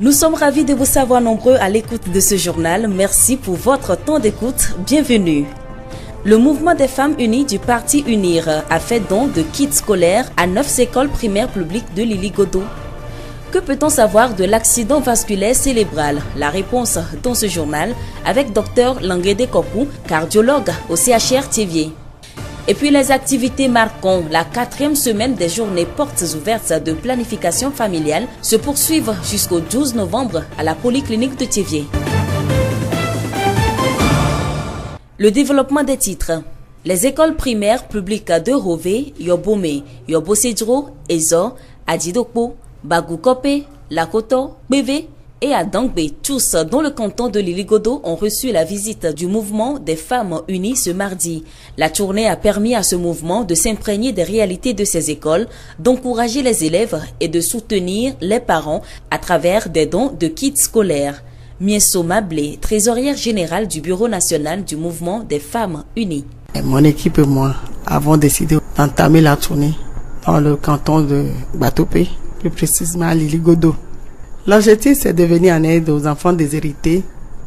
Nous sommes ravis de vous savoir nombreux à l'écoute de ce journal. Merci pour votre temps d'écoute. Bienvenue. Le mouvement des femmes unies du Parti UNIR a fait don de kits scolaires à 9 écoles primaires publiques de Lili-Godo. Que peut-on savoir de l'accident vasculaire cérébral? La réponse dans ce journal avec Dr Languede Kokou, cardiologue au CHR Thiévier. Et puis les activités marquant la 4e semaine des journées portes ouvertes de planification familiale se poursuivent jusqu'au 12 novembre à la polyclinique de Thiévier. Le développement des titres. Les écoles primaires publiques de Rové, Yobome, Yobosedro, Ezo, Adidokpo, Bagoukope, Lakoto, Beve et à Dangbe, tous dans le canton de Lili-Godo ont reçu la visite du mouvement des femmes unies ce mardi. La tournée a permis à ce mouvement de s'imprégner des réalités de ces écoles, d'encourager les élèves et de soutenir les parents à travers des dons de kits scolaires. Miesso Mablé, trésorière générale du Bureau national du mouvement des femmes unies. Mon équipe et moi avons décidé d'entamer la tournée dans le canton de Batopé, plus précisément à Lili-Godo. L'objectif, c'est de venir en aide aux enfants déshérités.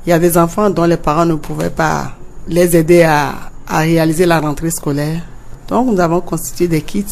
Il y a des enfants dont les parents ne pouvaient pas les aider à réaliser la rentrée scolaire. Donc, nous avons constitué des kits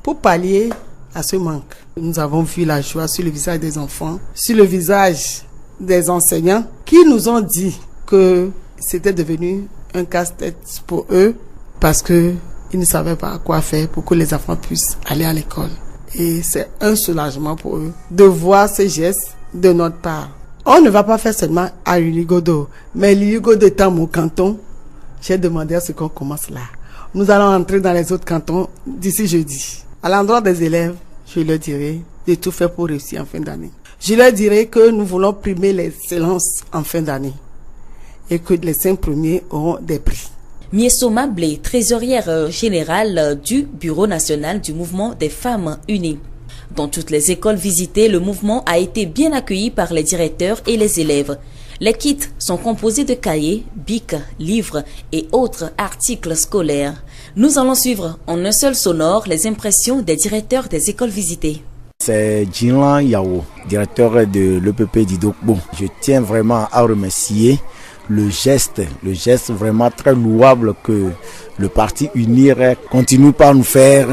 pour pallier à ce manque. Nous avons vu la joie sur le visage des enfants, sur le visage des enseignants qui nous ont dit que c'était devenu un casse-tête pour eux parce qu'ils ne savaient pas quoi faire pour que les enfants puissent aller à l'école. Et c'est un soulagement pour eux de voir ces gestes de notre part. On ne va pas faire seulement à Lili-Godo, mais Lili-Godo étant mon canton, j'ai demandé à ce qu'on commence là. Nous allons entrer dans les autres cantons d'ici jeudi. À l'endroit des élèves, je leur dirai de tout faire pour réussir en fin d'année. Je leur dirai que nous voulons primer l'excellence en fin d'année et que les 5 premiers auront des prix. Miesso Mablé, trésorière générale du Bureau national du mouvement des femmes unies. Dans toutes les écoles visitées, le mouvement a été bien accueilli par les directeurs et les élèves. Les kits sont composés de cahiers, bics, livres et autres articles scolaires. Nous allons suivre en un seul sonore les impressions des directeurs des écoles visitées. C'est Jinlan Yao, directeur de l'EPP d'Idokbo. Je tiens vraiment à remercier le geste vraiment très louable que le Parti UNIR continue par nous faire.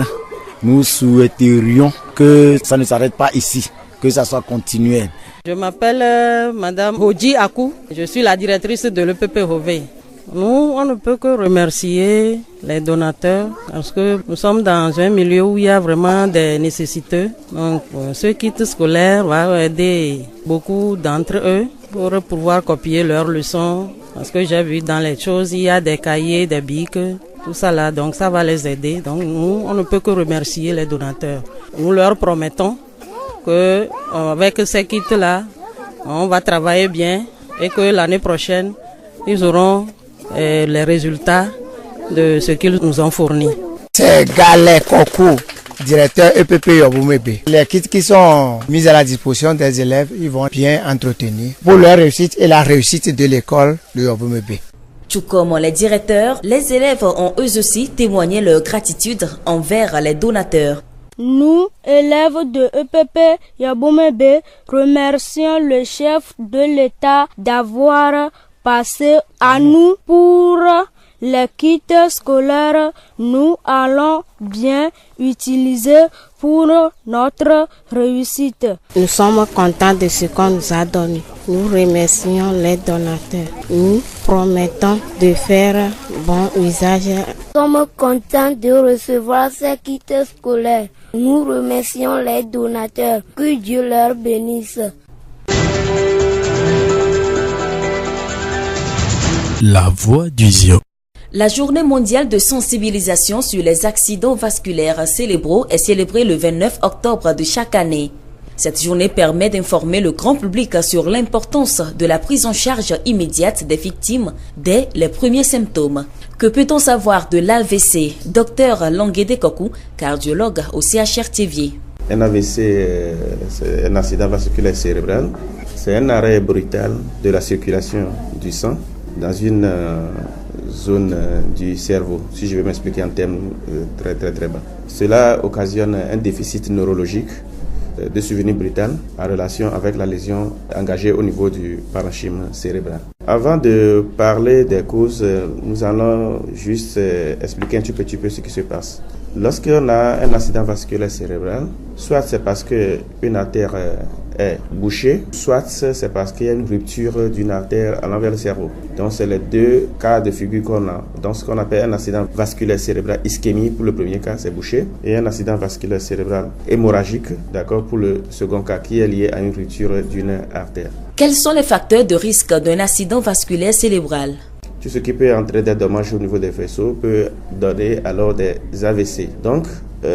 Nous souhaiterions que ça ne s'arrête pas ici, que ça soit continuel. Je m'appelle Madame Hoji Akou, je suis la directrice de l'EPP Rové. Nous, on ne peut que remercier les donateurs parce que nous sommes dans un milieu où il y a vraiment des nécessiteux. Donc, ce kit scolaire va aider beaucoup d'entre eux pour pouvoir copier leurs leçons. Parce que j'ai vu dans les choses, il y a des cahiers, des bics, tout ça là. Donc, ça va les aider. Donc, nous, on ne peut que remercier les donateurs. Nous leur promettons que avec ces kits-là, on va travailler bien et que l'année prochaine, ils auront les résultats de ce qu'ils nous ont fourni. C'est Galé Kokou, directeur EPP Yobomebe. Les kits qui sont mis à la disposition des élèves, ils vont bien entretenir pour leur réussite et la réussite de l'école de Yobomebe. Tout comme les directeurs, les élèves ont eux aussi témoigné leur gratitude envers les donateurs. Nous, élèves de EPP Yobomebe, remercions le chef de l'État d'avoir passé à nous pour les kits scolaires. Nous allons bien utiliser pour notre réussite. Nous sommes contents de ce qu'on nous a donné. Nous remercions les donateurs. Nous promettons de faire bon usage. Nous sommes contents de recevoir ces kits scolaires. Nous remercions les donateurs. Que Dieu leur bénisse. La voix du Zio. La journée mondiale de sensibilisation sur les accidents vasculaires cérébraux est célébrée le 29 octobre de chaque année. Cette journée permet d'informer le grand public sur l'importance de la prise en charge immédiate des victimes dès les premiers symptômes. Que peut-on savoir de l'AVC? Dr Languede Kokou, cardiologue au CHR Thiévier. Un AVC, c'est un accident vasculaire cérébral. C'est un arrêt brutal de la circulation du sang dans une zone du cerveau, si je vais m'expliquer en termes très bas. Cela occasionne un déficit neurologique de survenue brutale en relation avec la lésion engagée au niveau du parenchyme cérébral. Avant de parler des causes, nous allons juste expliquer un tout petit peu ce qui se passe. Lorsqu'on a un accident vasculaire cérébral, soit c'est parce qu'une artère est bouchée, soit c'est parce qu'il y a une rupture d'une artère allant vers le cerveau. Donc c'est les deux cas de figure qu'on a. Donc ce qu'on appelle un accident vasculaire cérébral ischémique pour le premier cas, c'est bouché, et un accident vasculaire cérébral hémorragique, d'accord, pour le second cas qui est lié à une rupture d'une artère. Quels sont les facteurs de risque d'un accident vasculaire cérébral? Tout ce qui peut entraîner des dommages au niveau des vaisseaux peut donner alors des AVC. Donc,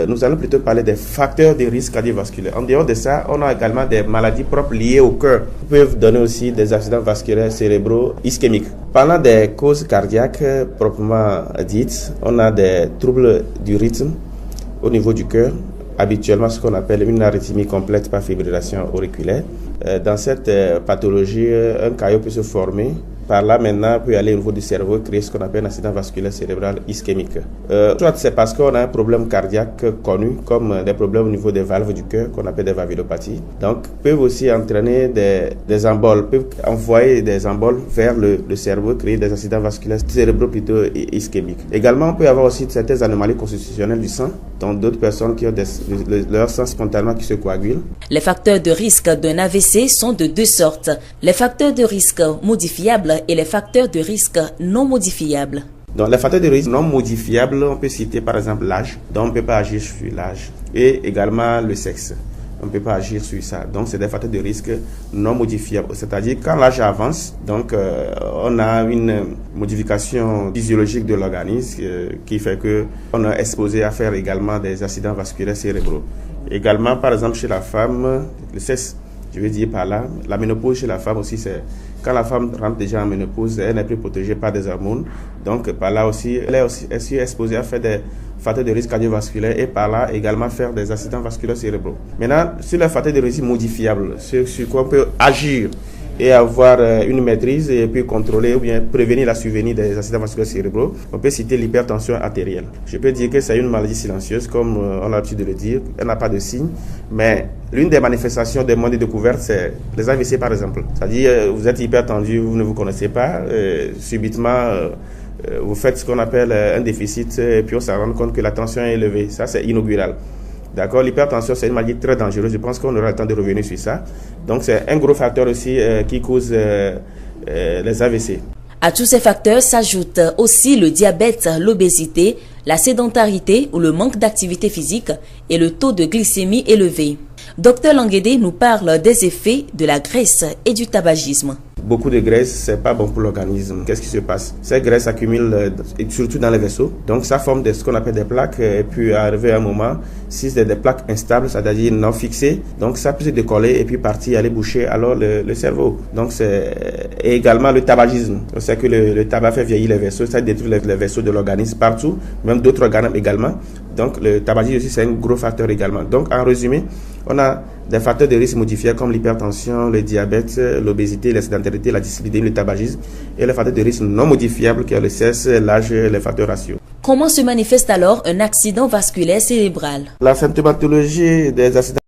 nous allons plutôt parler des facteurs de risque cardiovasculaire. En dehors de ça, on a également des maladies propres liées au cœur qui peuvent donner aussi des accidents vasculaires cérébraux ischémiques. Parlant des causes cardiaques proprement dites, on a des troubles du rythme au niveau du cœur, habituellement ce qu'on appelle une arythmie complète par fibrillation auriculaire. Dans cette pathologie, un caillot peut se former. Par là, maintenant, peut aller au niveau du cerveau, créer ce qu'on appelle un accident vasculaire cérébral ischémique. Soit c'est parce qu'on a un problème cardiaque connu, comme des problèmes au niveau des valves du cœur, qu'on appelle des valvulopathies. Donc, peuvent aussi entraîner des emboles, peuvent envoyer des emboles vers le cerveau, créer des accidents vasculaires cérébraux plutôt ischémiques. Également, on peut avoir aussi certaines anomalies constitutionnelles du sang, dont d'autres personnes qui ont leur sang spontanément qui se coagule. Les facteurs de risque d'un AVC sont de deux sortes. Les facteurs de risque modifiables et les facteurs de risque non modifiables. Donc les facteurs de risque non modifiables, on peut citer par exemple l'âge, donc on ne peut pas agir sur l'âge, et également le sexe. On ne peut pas agir sur ça. Donc c'est des facteurs de risque non modifiables. C'est-à-dire quand l'âge avance, donc on a une modification physiologique de l'organisme qui fait qu'on est exposé à faire également des accidents vasculaires cérébraux. Également par exemple chez la femme, le sexe. Je veux dire par là, la ménopause chez la femme aussi, c'est quand la femme rentre déjà en ménopause, elle n'est plus protégée par des hormones. Donc par là aussi, elle est aussi exposée à faire des facteurs de risque cardiovasculaire et par là également faire des accidents vasculaires cérébraux. Maintenant, sur les facteurs de risque modifiables, sur quoi on peut agir et avoir une maîtrise et puis contrôler ou bien prévenir la survenue des accidents vasculaires cérébraux, on peut citer l'hypertension artérielle. Je peux dire que c'est une maladie silencieuse, comme on a l'habitude de le dire, elle n'a pas de signe, mais l'une des manifestations des modes de découverte, c'est les AVC par exemple. C'est-à-dire, vous êtes hypertendu, vous ne vous connaissez pas, subitement, vous faites ce qu'on appelle un déficit et puis on se rend compte que la tension est élevée. Ça, c'est inaugural. D'accord, l'hypertension, c'est une maladie très dangereuse. Je pense qu'on aura le temps de revenir sur ça. Donc, c'est un gros facteur aussi qui cause les AVC. À tous ces facteurs s'ajoute aussi le diabète, l'obésité, la sédentarité ou le manque d'activité physique et le taux de glycémie élevé. Dr Languédé nous parle des effets de la graisse et du tabagisme. Beaucoup de graisse, c'est pas bon pour l'organisme. Qu'est-ce qui se passe? Ces graisses s'accumulent surtout dans les vaisseaux. Donc ça forme ce qu'on appelle des plaques. Et puis arrivé à un moment, si c'est des plaques instables, c'est-à-dire non fixées, donc ça peut se décoller et puis partir aller boucher alors le cerveau. Donc et également le tabagisme. On sait que le tabac fait vieillir les vaisseaux, ça détruit les vaisseaux de l'organisme partout, même d'autres organes également. Donc le tabagisme aussi c'est un gros facteur également. Donc en résumé, on a des facteurs de risque modifiés comme l'hypertension, le diabète, l'obésité, la sédentarité, la dyslipidémie, le tabagisme et les facteurs de risque non modifiables qui sont le sexe, l'âge et les facteurs raciaux. Comment se manifeste alors un accident vasculaire cérébral? La symptomatologie des accidents